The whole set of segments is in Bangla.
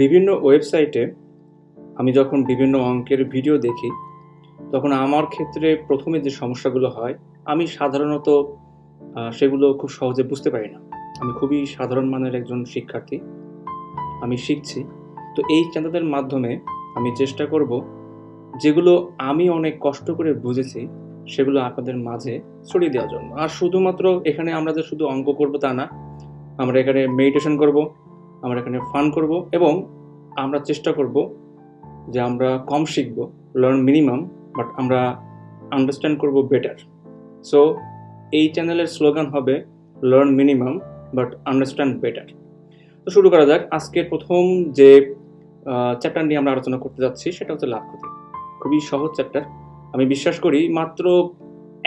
বিভিন্ন ওয়েবসাইটে আমি যখন বিভিন্ন অঙ্কের ভিডিও দেখি, তখন আমার ক্ষেত্রে প্রথমে যে সমস্যাগুলো হয়, আমি সাধারণত সেগুলো খুব সহজে বুঝতে পারি না। আমি খুবই সাধারণ মানের একজন শিক্ষার্থী। আমি শিখছি। তো এই চ্যানেলের মাধ্যমে আমি চেষ্টা করব, যেগুলো আমি অনেক কষ্ট করে বুঝেছি, সেগুলো আপনাদের মাঝে ছড়িয়ে দেওয়ার জন্য। আর শুধুমাত্র এখানে আমরা যে শুধু অঙ্ক করব তা না। আমরা এখানে মেডিটেশন করব, আমরা এখানে ফান করব এবং আমরা চেষ্টা করব যে আমরা কম শিখব, লার্ন মিনিমাম, বাট আমরা আন্ডারস্ট্যান্ড করব বেটার। সো এই চ্যানেলের স্লোগান হবে learn minimum but understand better. তো শুরু করা যাক। আজকের প্রথম যে চ্যাপ্টার নিয়ে আমরা আলোচনা করতে যাচ্ছি সেটা হচ্ছে লাভ ক্ষতি। খুবই সহজ চ্যাপ্টার। আমি বিশ্বাস করি মাত্র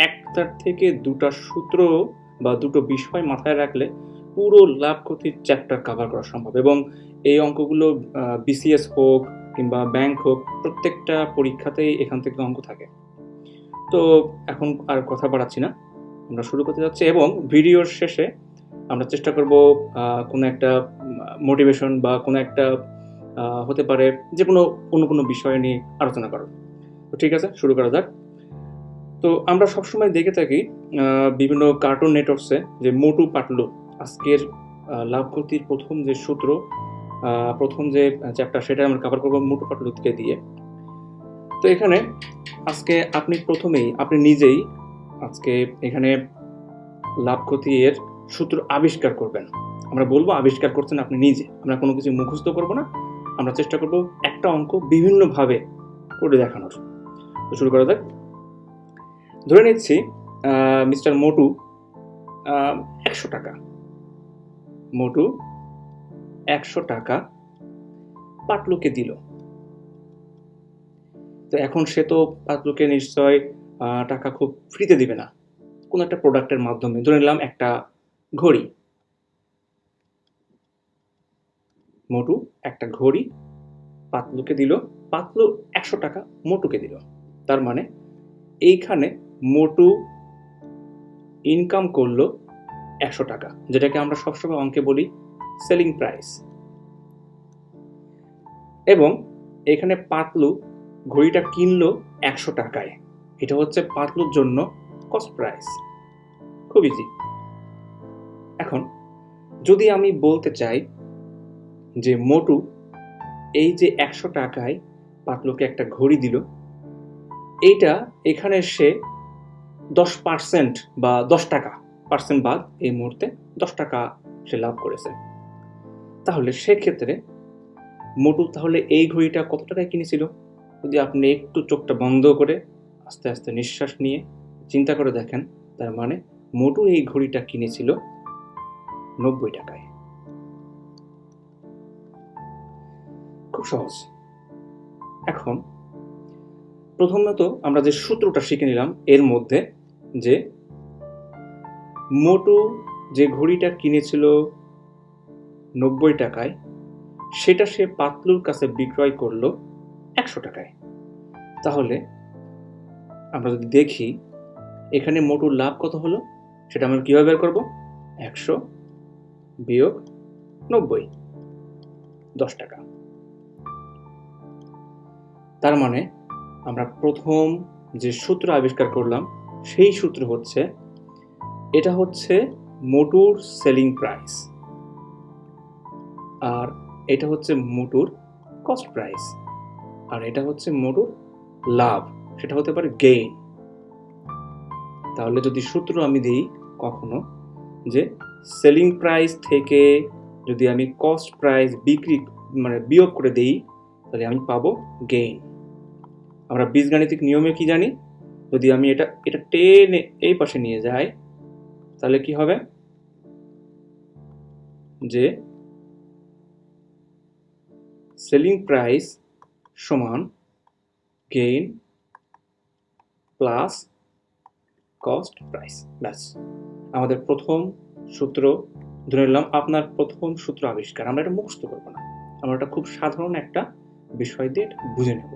একটা থেকে দুটা সূত্র বা দুটো বিষয় মাথায় রাখলে পুরো লাভ ক্ষতির চ্যাপ্টার কভার করা সম্ভব। এবং এই অঙ্কগুলো বিসিএস হোক কিংবা ব্যাংক হোক, প্রত্যেকটা পরীক্ষাতেই এখান থেকে অঙ্ক থাকে। তো এখন আর কথা বাড়াচ্ছি না, আমরা শুরু করতে যাচ্ছি। এবং ভিডিওর শেষে আমরা চেষ্টা করব কোনো একটা মোটিভেশন বা কোনো একটা হতে পারে যে অন্য কোনো বিষয় নিয়ে আলোচনা করার। তো ঠিক আছে, শুরু করা যাক। তো আমরা সবসময় দেখে থাকি বিভিন্ন কার্টুন নেটওয়ার্কসে যে মোটু পাতলু। আজকের লাভ ক্ষতির প্রথম যে সূত্র, প্রথম যে চ্যাপ্টার, সেটা আমরা কভার করবো মোটু পাতলুকে দিয়ে। তো এখানে আজকে আপনি নিজেই আজকে এখানে লাভ ক্ষতি এর সূত্র আবিষ্কার করবেন। আমরা বলবো আবিষ্কার করছেন আপনি নিজে। আমরা কোনো কিছু মুখস্থ করব না, আমরা চেষ্টা করব একটা অঙ্ক বিভিন্নভাবে করে দেখানোর। তো শুরু করা যাক। ধরে নিচ্ছি মিস্টার মোটু 100 টাকা, মোটু 100 টাকা পাতলুকে দিল। তো এখন সে তো পাতলুকে নিশ্চয় টাকা খুব ফ্রিতে দিবে না, কোনো একটা প্রোডাক্টের মাধ্যমে। ধরে নিলাম একটা ঘড়ি। মোটু একটা ঘড়ি পাতলুকে দিল, পাতলু 100 টাকা মোটুকে দিল। তার মানে এইখানে মোটু ইনকাম করলো 100 টাকা, যেটাকে আমরা সবসময় অঙ্কে বলি সেলিং প্রাইস। এবং এখানে পাতলু ঘড়িটা কিনলো 100 টাকায়, এটা হচ্ছে পাতলুর জন্য কস্ট প্রাইস। খুব ইজি। এখন যদি আমি বলতে চাই যে মোটু এই যে 100 টাকায় পাতলুকে একটা ঘড়ি দিল, এইটা এখানে সে 10% বা 10 টাকা পার্সেন্ট বাদ এই মুহূর্তে 10 টাকা সে লাভ করেছে। তাহলে সেক্ষেত্রে মোটু তাহলে এই ঘড়িটা কত টাকায় কিনেছিল? যদি আপনি একটু চোখটা বন্ধ করে আস্তে আস্তে নিঃশ্বাস নিয়ে চিন্তা করে দেখেন, তার মানে মোটু এই ঘড়িটা কিনেছিল 90 টাকায়। খুব সহজ। এখন প্রথমত আমরা যে সূত্রটা শিখে নিলাম এর মধ্যে, যে মোটু যে ঘড়িটা কিনেছিল 90 টাকায়, সেটা সে পাতলুর কাছে বিক্রয় করলো 100 টাকায়। তাহলে আমরা যদি দেখি এখানে মোটুর লাভ কত হলো, সেটা আমরা কিভাবে বের করব? 100 বিয়োগ 90, 10 টাকা। তার মানে আমরা প্রথম যে সূত্র আবিষ্কার করলাম সেই সূত্র হচ্ছে, এটা হচ্ছে মোটুর সেলিং প্রাইস আর এটা হচ্ছে মোটুর কস্ট প্রাইস, আর এটা হচ্ছে মোটুর লাভ, সেটা হতে পারে গেইন। তাহলে যদি সূত্র আমি দিই কখনো যে সেলিং প্রাইস থেকে যদি আমি কস্ট প্রাইস বিয়োগ করে দিই, তাহলে আমি পাবো গেইন। আমরা বীজগাণিতিক নিয়মে কি জানি, যদি আমি এটা টেনে এই পাশে নিয়ে যাই, তাহলে কি হবে যে সেলিং প্রাইস সমান গেইন প্লাস কস্ট প্রাইস। ব্যাস, আমাদের প্রথম সূত্র ধরে নিলাম। আপনার প্রথম সূত্র আবিষ্কার। আমরা এটা মুখস্থ করবো না, আমরা এটা খুব সাধারণ একটা বিষয় দিয়ে এটা বুঝে নেব।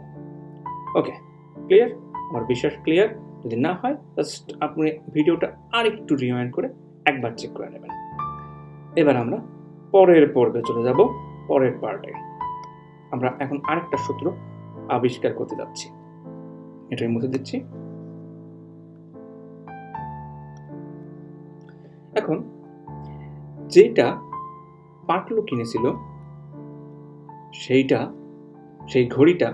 ওকে, ক্লিয়ার? আমার বিশ্বাস ক্লিয়ার। যদি না হয় জাস্ট আপনি ভিডিওটা আরেকটু রিমাইন্ড করে একবার চেক করে নেবেন। এবার আমরা পরের পর্বে চলে যাব, পরের পার্টে। আমরা এখন আরেকটা সূত্র আবিষ্কার করতে যাচ্ছি। এটাই মুছে দিচ্ছি। এখন যেটা পাটলু কিনেছিল সেই ঘড়িটা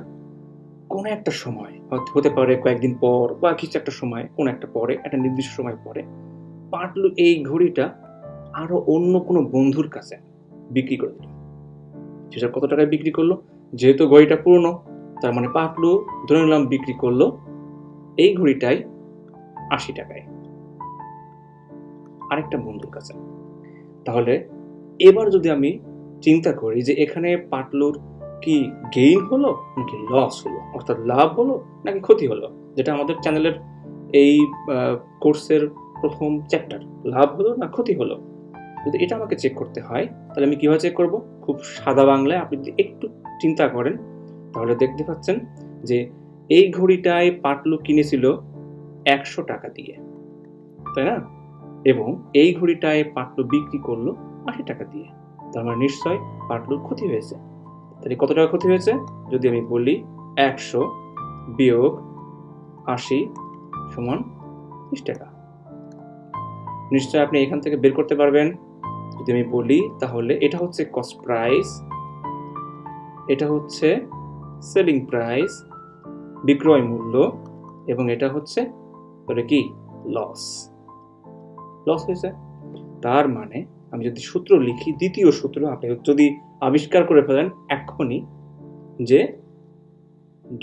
কোনো একটা সময়, হতে পারে কয়েকদিন পর বা কিছু একটা সময়, কোনো একটা পরে, একটা নির্দিষ্ট সময় পরে পাটলু এই ঘড়িটা আরো অন্য কোনো বন্ধুর কাছে বিক্রি করে দিল। সেটা কত টাকায় বিক্রি করলো? যেহেতু ঘড়িটা পুরনো, তার মানে পাটলু ধরে নিলাম বিক্রি করলো এই ঘড়িটাই 80 টাকায় আরেকটা বন্ধুর কাছে। তাহলে এবার যদি আমি চিন্তা করি যে এখানে পাটলুর কি গেইন হলো নাকি লস হলো, অর্থাৎ লাভ হলো নাকি ক্ষতি হলো, যেটা আমাদের চ্যানেলের এই কোর্সের প্রথম চ্যাপ্টার, লাভ হলো না ক্ষতি হলো। যদি এটা আমাকে চেক করতে হয় তাহলে আমি কিভাবে চেক করব? খুব সাদা বাংলায় আপনি যদি একটু চিন্তা করেন তাহলে দেখতে পাচ্ছেন যে এই ঘড়িটায় পাটলু কিনেছিল 100 টাকা দিয়ে, তাই না? এবং এই ঘড়িটায় পাটলু বিক্রি করলো 80 টাকা দিয়ে। তার মানে নিশ্চয় পাটলুর ক্ষতি হয়েছে। তাহলে কত টাকা ক্ষতি হয়েছে? যদি আমি বলি 100 বিয়োগ 80 সমান 30 টাকা। নিশ্চয় আপনি এখান থেকে বের করতে পারবেন। যদি আমি বলি তাহলে এটা হচ্ছে কস্ট প্রাইস, এটা হচ্ছে সেলিং প্রাইস, বিক্রয় মূল্য, এবং এটা হচ্ছে কি লস হয়েছে। তার মানে আমি যদি সূত্র লিখি, দ্বিতীয় সূত্র আপনি যদি আবিষ্কার করে ফেলেন এখনই, যে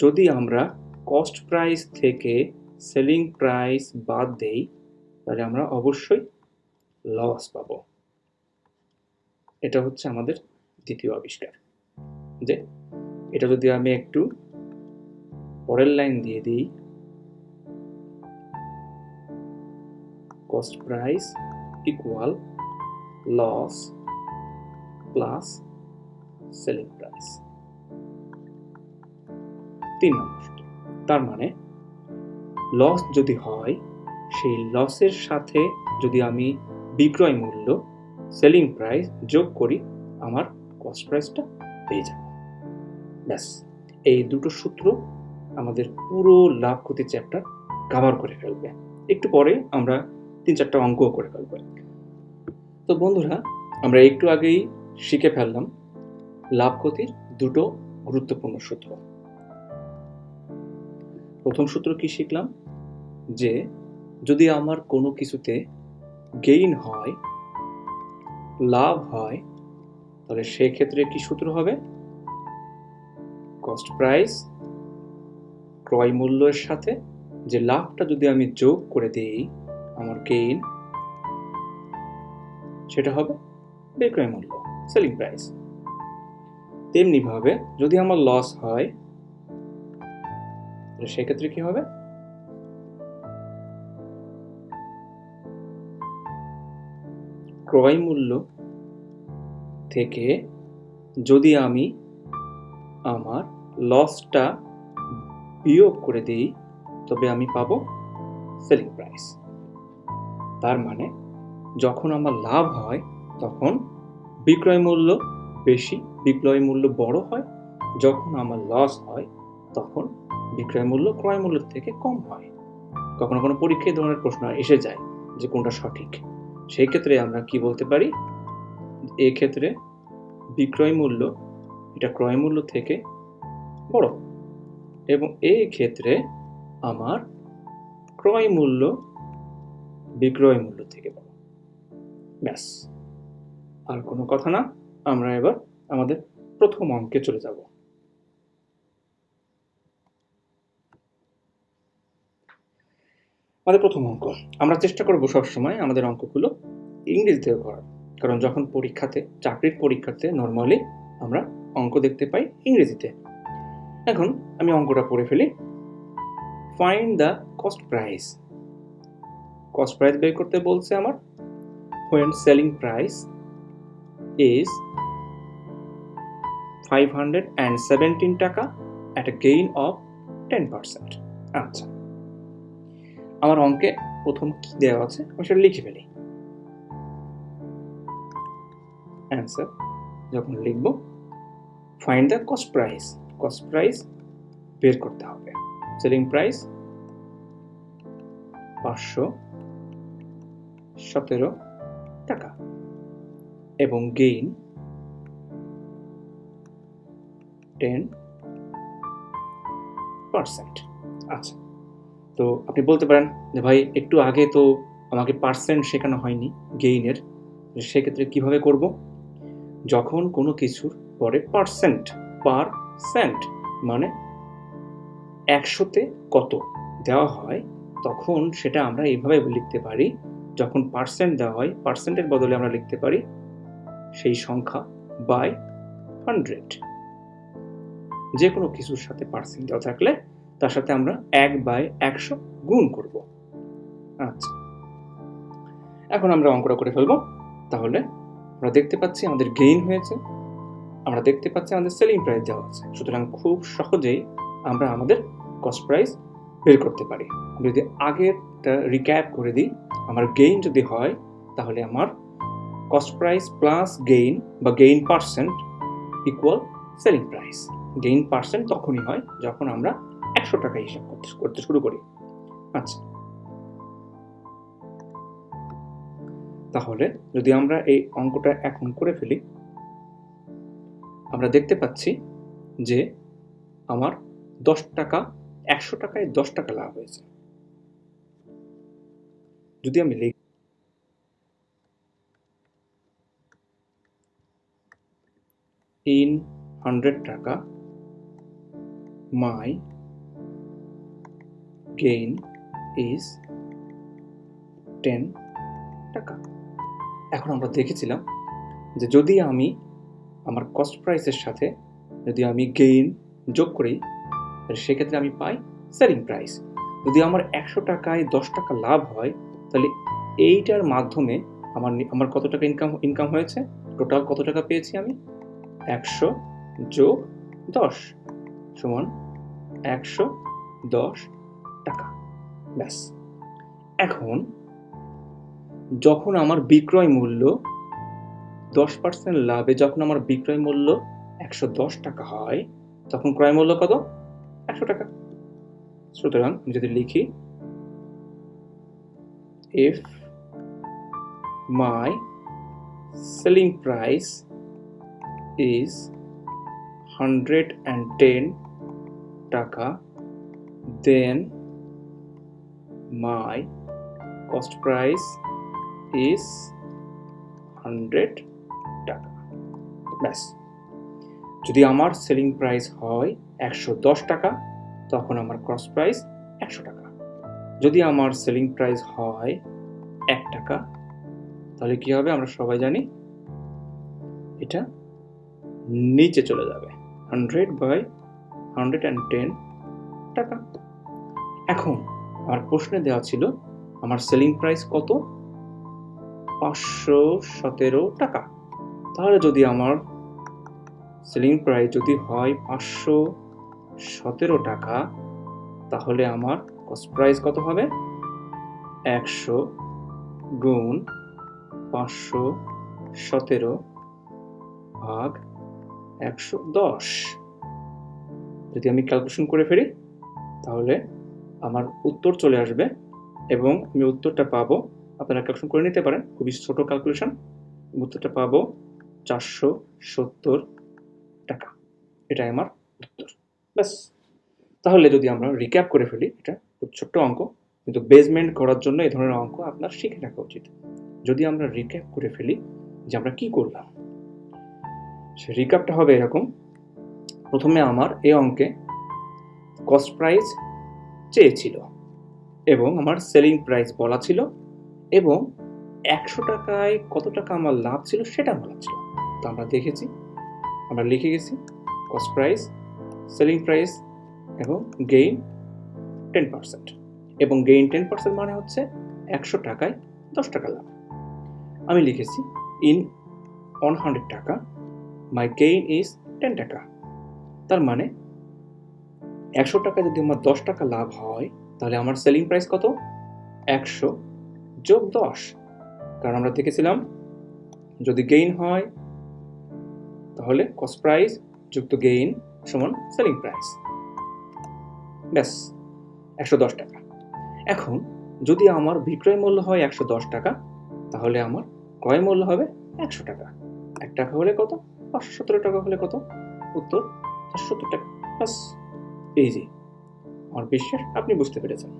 যদি আমরা কস্ট প্রাইস থেকে সেলিং প্রাইস বাদ দেই তাহলে আমরা অবশ্যই লস পাবো। এটা হচ্ছে আমাদের দ্বিতীয় আবিষ্কার। যে এটা যদি আমি একটু পরের লাইন দিয়ে দিই, cost price equal loss plus selling price, 3 number সূত্র। তার মানে লস যদি হয়, সেই লসের সাথে যদি আমি বিক্রয় মূল্য সেলিং প্রাইস যোগ করি, আমার কস্ট প্রাইসটা পেয়ে যাব। ব্যাস, এই দুটো সূত্র আমাদের পুরো লাভ ক্ষতি চ্যাপ্টার কভার করে ফেলবে। একটু পরে আমরা 3-4টা অঙ্কও করে ফেলবো। তো বন্ধুরা, আমরা একটু আগেই শিখে ফেললাম লাভ ক্ষতির দুটো গুরুত্বপূর্ণ সূত্র। প্রথম সূত্র কি শিখলাম? যে যদি আমার কোনো কিছুতে গেইন হয়, লাভ হয়, তাহলে সেক্ষেত্রে কি সূত্র হবে? কস্ট প্রাইস ক্রয় মূল্যের সাথে যে লাভটা যদি আমি যোগ করে দিই, আমার গেইন, সেটা হবে বিক্রয় মূল্য, সেলিং প্রাইস। তেমনি ভাবে যদি আমার লস হয় তাহলে সেক্ষেত্রে কি হবে? ক্রয় মূল্য থেকে যদি আমি আমার লসটা বিয়োগ করে দিই তবে আমি পাবো সেলিং প্রাইস। তার মানে যখন আমার লাভ হয় তখন বিক্রয় মূল্য বেশি, বিক্রয় মূল্য বড় হয়। যখন আমার লস হয় তখন বিক্রয় মূল্য ক্রয় মূল্যের থেকে কম হয়। কখনো কোনো পরীক্ষায় ধরনের প্রশ্ন এসে যায় যে কোনটা সঠিক। সেই ক্ষেত্রে আমরা কি বলতে পারি? এই ক্ষেত্রে বিক্রয় মূল্য এটা ক্রয় মূল্য থেকে বড়, এবং এই ক্ষেত্রে আমার ক্রয় মূল্য বিক্রয় মূল্য থেকে বড়। ব্যাস, আর কোনো কথা না। আমরা এবার আমাদের প্রথম অঙ্কে চলে যাব। আমাদের প্রথম অঙ্ক, আমরা চেষ্টা করব সবসময় আমাদের অঙ্কগুলো ইংরেজিতে করার, কারণ যখন পরীক্ষাতে, চাকরির পরীক্ষাতে নর্মালি আমরা অঙ্ক দেখতে পাই ইংরেজিতে। এখন আমি অঙ্কটা পড়ে ফেলি। Find the cost price. Cost price বের করতে বলছে আমার when selling price is 517 টাকা at a gain of 10%. আচ্ছা, আমার অঙ্কে প্রথম কি দেওয়া আছে আমি সেটা লিখে ফেলি। অ্যান্সার যখন লিখব ফাইন্ড দ্য কস্ট প্রাইস বের করতে হবে। সেলিং প্রাইস 517 টাকা এবং গেইন 10%। আচ্ছা, তো আপনি বলতে পারেন যে ভাই একটু আগে তো আমাকে পার্সেন্ট শেখানো হয়নি গেইনের, সেক্ষেত্রে কিভাবে করব? যখন কোনো কিছুর পরে পার্সেন্ট মানে 100তে কত দেওয়া হয়, তখন সেটা আমরা এইভাবে লিখতে পারি। যখন পার্সেন্ট দেওয়া হয়, পার্সেন্টের বদলে আমরা লিখতে পারি সেই সংখ্যা বাই 100। যে কোনো কিছুর সাথে পার্সেন্ট দেওয়া থাকলে তার সাথে আমরা 1/100 গুণ করব। আচ্ছা, এখন আমরা অঙ্কটা করে ফেলবো। তাহলে আমরা দেখতে পাচ্ছি আমাদের গেইন হয়েছে, আমরা দেখতে পাচ্ছি আমাদের সেলিং প্রাইস দেওয়া আছে। সুতরাং খুব সহজেই আমরা আমাদের কস্ট প্রাইস বের করতে পারি। আমি যদি আগেরটা রিক্যাপ করে দিই, আমার গেইন যদি হয় তাহলে আমার কস্ট প্রাইস প্লাস গেইন বা gain percent equal selling price. Gain percent তখনই হয় যখন আমরা 100 টাকা হিসাব করতে শুরু করি। আচ্ছা, তাহলে যদি আমরা এই অঙ্কটা এখন করে ফেলি, আমরা দেখতে পাচ্ছি যে আমার 10 টাকা, 100 টাকায় 10 টাকা লাভ হয়েছে। যদি আমি লিখি in 100 টাকা my gain is 10 টাকা। এখন আমরা দেখেছিলাম যে যদি আমি আমার কস্ট প্রাইসের সাথে যদি আমি গেইন যোগ করি, সেক্ষেত্রে আমি পাই সেলিং প্রাইস। যদি আমার 100 টাকায় 10 টাকা লাভ হয়, তাহলে এইটার মাধ্যমে আমার কত টাকা ইনকাম হয়েছে, টোটাল কত টাকা পেয়েছি আমি? 100 যোগ 10 সমান 110 টাকা। ব্যাস। এখন যখন আমার বিক্রয় মূল্য 10% লাভে যখন আমার বিক্রয় মূল্য 110 টাকা হয়, তখন ক্রয় মূল্য কত? 100 টাকা। সুতরাং আমি যদি লিখি if my selling price is 110 টাকা, then my cost price is 100 টাকা। ব্যাস। যদি আমার সেলিং প্রাইস হয় 110 টাকা, তখন আমার কস্ট প্রাইস 100 টাকা। যদি আমার সেলিং প্রাইস হয় 1 টাকা, তাহলে কি হবে আমরা সবাই জানি, এটা নিচে চলে যাবে, 100/110 টাকা। এখন আমার প্রশ্নে দেওয়া ছিল আমার সেলিং প্রাইস কত? 517 টাকা। তাহলে যদি আমার সেলিং প্রাইস যদি হয় 517 টাকা, তাহলে আমার কস্ট প্রাইস কত হবে? 100 গুণ 517 ভাগ 110। যদি আমি ক্যালকুলেশন করে ফেলি, তাহলে আমার উত্তর চলে আসবে এবং আমি উত্তরটা পাবো, আপনারা ক্যালকুলেশন করে নিতে পারেন, খুবই ছোট ক্যালকুলেশন। উত্তরটা পাবো 470 টাকা। এটাই আমার উত্তর। ব্যাস। তাহলে যদি আমরা রিক্যাপ করে ফেলি, এটা খুব ছোট্ট অঙ্ক, কিন্তু বেসমেন্ট করার জন্য এই ধরনের অঙ্ক আপনার শিখে রাখা উচিত। যদি আমরা রিক্যাপ করে ফেলি যে আমরা কি করলাম, সে রিক্যাপটা হবে এরকম। প্রথমে আমার এই অঙ্কে কস্ট প্রাইস চেয়েছিল এবং আমার সেলিং প্রাইস বলা ছিল এবং 100 টাকায় কত টাকা আমার লাভ ছিল সেটা বলা ছিল। তো আমরা দেখেছি, আমরা লিখে গেছি কস্ট প্রাইস, সেলিং প্রাইস এবং গেইন 10%। এবং গেইন 10% মানে হচ্ছে 100 টাকায় 10 টাকা লাভ। আমি লিখেছি ইন 100 টাকা মাই গেইন ইজ 10 টাকা। তার মানে 100 টাকা যদি আমার 10 টাকা লাভ হয়, তাহলে আমার সেলিং প্রাইস কত? 100 যোগ 10। কারণ আমরা দেখেছিলাম যদি গেইন হয় তাহলে কস্ট প্রাইস যুক্ত গেইন সমান সেলিং প্রাইস, ব্যাস 110 টাকা। এখন যদি আমার বিক্রয় মূল্য হয় 110 টাকা, তাহলে আমার ক্রয় মূল্য হবে 100 টাকা। 1 টাকা হলে কত? 517 টাকা হলে কত? উত্তর 470 টাকা। বাস, ইজি। আমার বিশ্বাস আপনি বুঝতে পেরেছেন।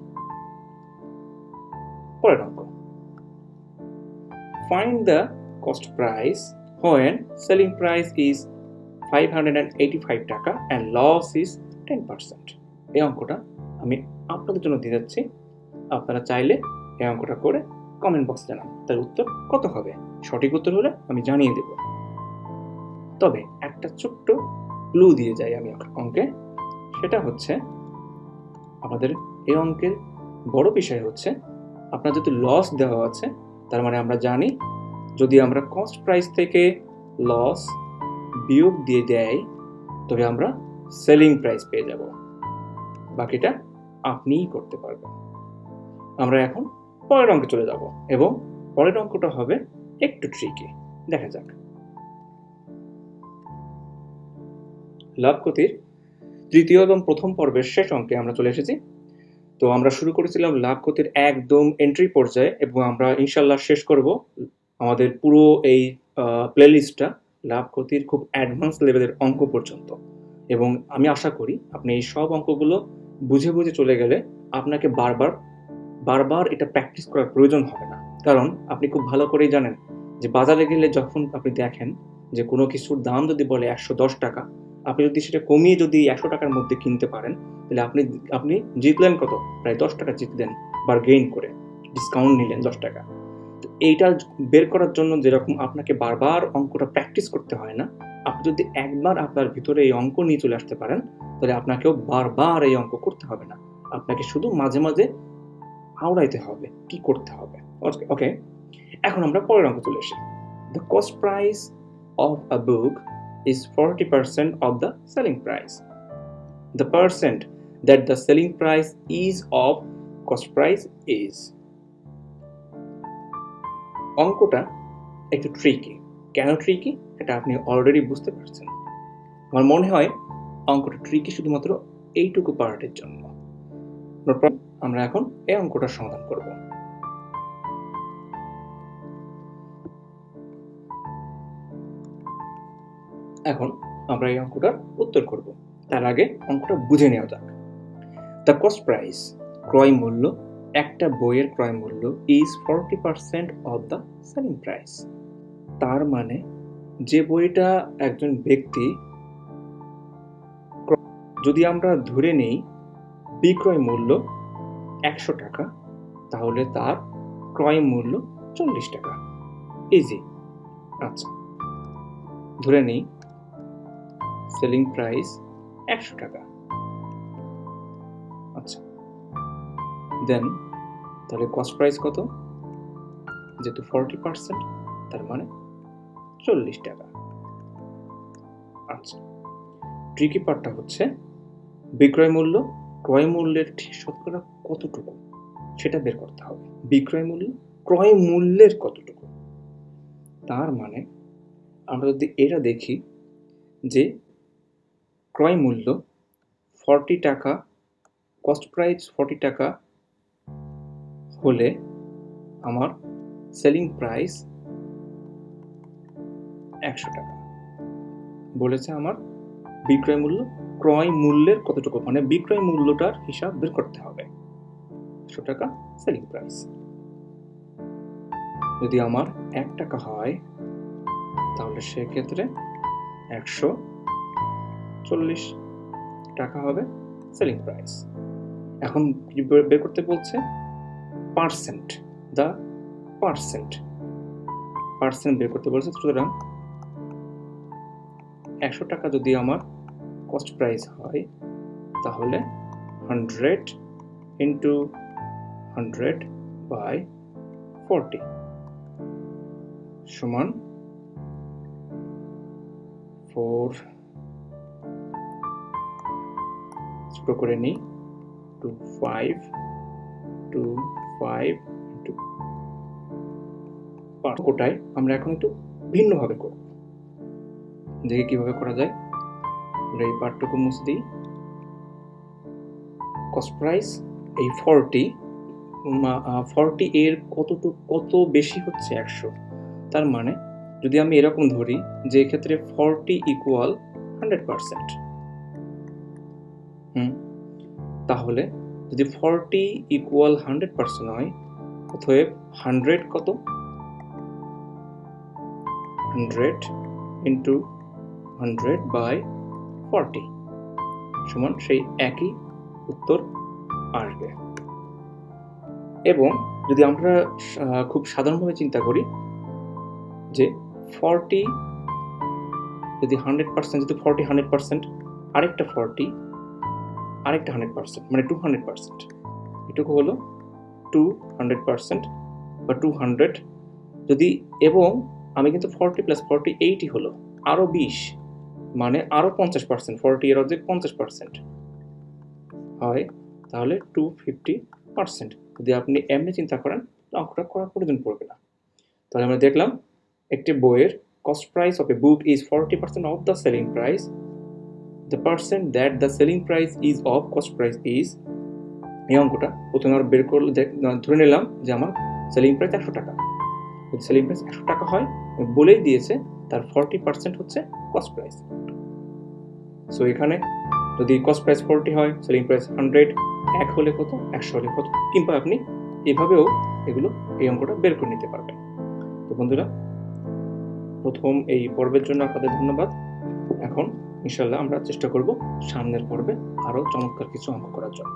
পরের অঙ্ক, find the cost price when selling price is 585 টাকা and loss is 10%। এই অঙ্কটা আমি আপনাদের জন্য দিয়ে যাচ্ছি। আপনারা চাইলে এই অঙ্কটা করে কমেন্ট বক্সে জানান তার উত্তর কত হবে। সঠিক উত্তর হলে আমি জানিয়ে দেব। তবে একটা ছোট্ট ক্লু দিয়ে যাই আমি অঙ্কে, সেটা হচ্ছে আমাদের এই অঙ্কের বড় বিষয় হচ্ছে আপনার যদি লস দেওয়া আছে, তার মানে আমরা জানি যদি আমরা কস্ট প্রাইস থেকে লস বিয়োগ দিয়ে দেয় তবে আমরা সেলিং প্রাইস পেয়ে যাব। বাকিটা আপনিই করতে পারবেন। আমরা এখন পরের অঙ্কে চলে যাব এবং পরের অঙ্কটা হবে একটু ট্রিকি। দেখা যাক। লাভ ক্ষতির তৃতীয় এবং প্রথম পর্বের শেষ অঙ্কে আমরা চলে এসেছি। তো আমরা শুরু করেছিলাম লাভ ক্ষতির একদম এন্ট্রি পর্যায়ে এবং আমরা ইনশাল্লাহ শেষ করব আমাদের পুরো এই প্লেলিস্টটা লাভ ক্ষতির খুব অ্যাডভান্স লেভেলের অঙ্ক পর্যন্ত। এবং আমি আশা করি আপনি এই সব অঙ্কগুলো বুঝে বুঝে চলে গেলে আপনাকে বারবার এটা প্র্যাকটিস করার প্রয়োজন হবে না। কারণ আপনি খুব ভালো করেই জানেন যে বাজারে গেলে যখন আপনি দেখেন যে কোনো কিছুর দাম যদি বলে 110 টাকা, আপনি যদি সেটা কমিয়ে যদি 100 টাকার মধ্যে কিনতে পারেন, তাহলে আপনি জিতলেন কত? প্রায় 10 টাকা জিতলেন, বারগেইন করে ডিসকাউন্ট নিলেন 10 টাকা। তো এইটা বের করার জন্য যেরকম আপনাকে বারবার অঙ্কটা প্র্যাকটিস করতে হয় না, আপনি যদি একবার আপনার ভিতরে এই অঙ্ক নিয়ে চলে আসতে পারেন, তাহলে আপনাকেও বারবার এই অঙ্ক করতে হবে না। আপনাকে শুধু মাঝে মাঝে আওড়াইতে হবে কি করতে হবে। ওকে, এখন আমরা পরের অঙ্ক চলে আসি। The cost price of a book is 40% of the selling price. The percent that the selling price is of cost price is. অঙ্কটা একটু ট্রিকি। কেন ট্রিকি এটা আপনি অলরেডি বুঝতে পারছেন। আমার মনে হয় অঙ্কটা ট্রিকি শুধুমাত্র এইটুকু পার্টের জন্য। আমরা এখন এই অঙ্কটার সমাধান করব। এখন আমরা এই অঙ্কটার উত্তর করব। তার আগে অঙ্কটা বুঝে নেওয়া যাক। দ্য কস্ট প্রাইস, ক্রয় মূল্য, একটা বইয়ের ক্রয় মূল্য is 40% of the selling price. তার মানে যে বইটা একজন ব্যক্তি, যদি আমরা ধরে নেই বিক্রয় মূল্য 100 টাকা, তাহলে তার ক্রয় মূল্য 40 টাকা। ইজি। আচ্ছা, ধরে নেই সেলিং প্রাইস 100 টাকা। আচ্ছা, দেন তাহলে কস্ট প্রাইস কত? যেহেতু 40%, তার মানে 40 টাকা। আচ্ছা, ট্রিকি পার্টটা হচ্ছে বিক্রয় মূল্য ক্রয় মূল্যের ঠিক শতকরা কতটুকু সেটা বের করতে হবে। বিক্রয় মূল্য ক্রয় মূল্যের কতটুকু, তার মানে আমরা যদি এটা দেখি যে ক্রয় মূল্য 40 টাকা, কস্ট প্রাইস 40 টাকা হলে আমার সেলিং প্রাইস 100 টাকা। বলেছে আমার বিক্রয় মূল্য ক্রয় মূল্যের কতটুকু, মানে বিক্রয় মূল্যটার হিসাব বের করতে হবে। 100 টাকা সেলিং প্রাইস। যদি আমার 1 টাকা হয় তাহলে সেক্ষেত্রে 140 টাকা হবে সেলিং প্রাইস। এখন কি বের করতে বলছে? পার্সেন্ট, দ্য পার্সেন্ট বের করতে বলছে। সুতরাং 100 টাকা যদি আমার কস্ট প্রাইস হয়, তাহলে 100 ইন্টু 100 বাই 40 সমান 4, ছোট করে নিই, 25 ইন্টু কোটায় আমরা এখন একটু ভিন্নভাবে করব। দেখি কিভাবে করা যায়। আমরা এই পার্টটুকু মুছে দিই। কস্ট প্রাইস এই 40 এর কত বেশি হচ্ছে 100। তার মানে যদি আমি এরকম ধরি যে এক্ষেত্রে 40 ইকুয়াল 100%, তাহলে যদি 40 ইকুয়াল 100% হয়, অতএব 100 কত, 100 ইন্টু 100/40 সমান সেই একই উত্তর আসবে। এবং যদি আমরা খুব সাধারণভাবে চিন্তা করি যে 40 যদি 100%, যদি 40 100%, আরেকটা 40 আরেকটা 100%, মানে 200%, এটুকু হলো 200% বা 200 যদি, এবং আমি কিন্তু 40 + 40 80 হলো আরো 20, মানে আরো 50%, 40 এর অর্ধেক 50% হয়, তাহলে 250%। যদি আপনি এমনি চিন্তা করেন অঙ্কটা করার প্রয়োজন পড়বে না। তাহলে আমরা দেখলাম একটি বইয়ের cost price of a book is 40% of the selling price. The percent that the selling price is of cost price is, এই অঙ্কটা প্রথমে আমরা বের করলে ধরে নিলাম যে আমার সেলিং প্রাইস 100 টাকা। যদি সেলিং প্রাইস 100 টাকা হয়, বলেই দিয়েছে তার 40% হচ্ছে কস্ট প্রাইস। সো এখানে যদি কস্ট প্রাইস 40 হয়, সেলিং প্রাইস 100, 1 হলে কত, 100 হলে কত, কিংবা আপনি এভাবেও এই অঙ্কটা বের করে নিতে পারবেন। তো বন্ধুরা, প্রথম এই পর্বের জন্য আপনাদের ধন্যবাদ। এখন ইনশাআল্লাহ আমরা চেষ্টা করব সামনের পর্বে আরো চমৎকার কিছু অঙ্ক করার জন্য।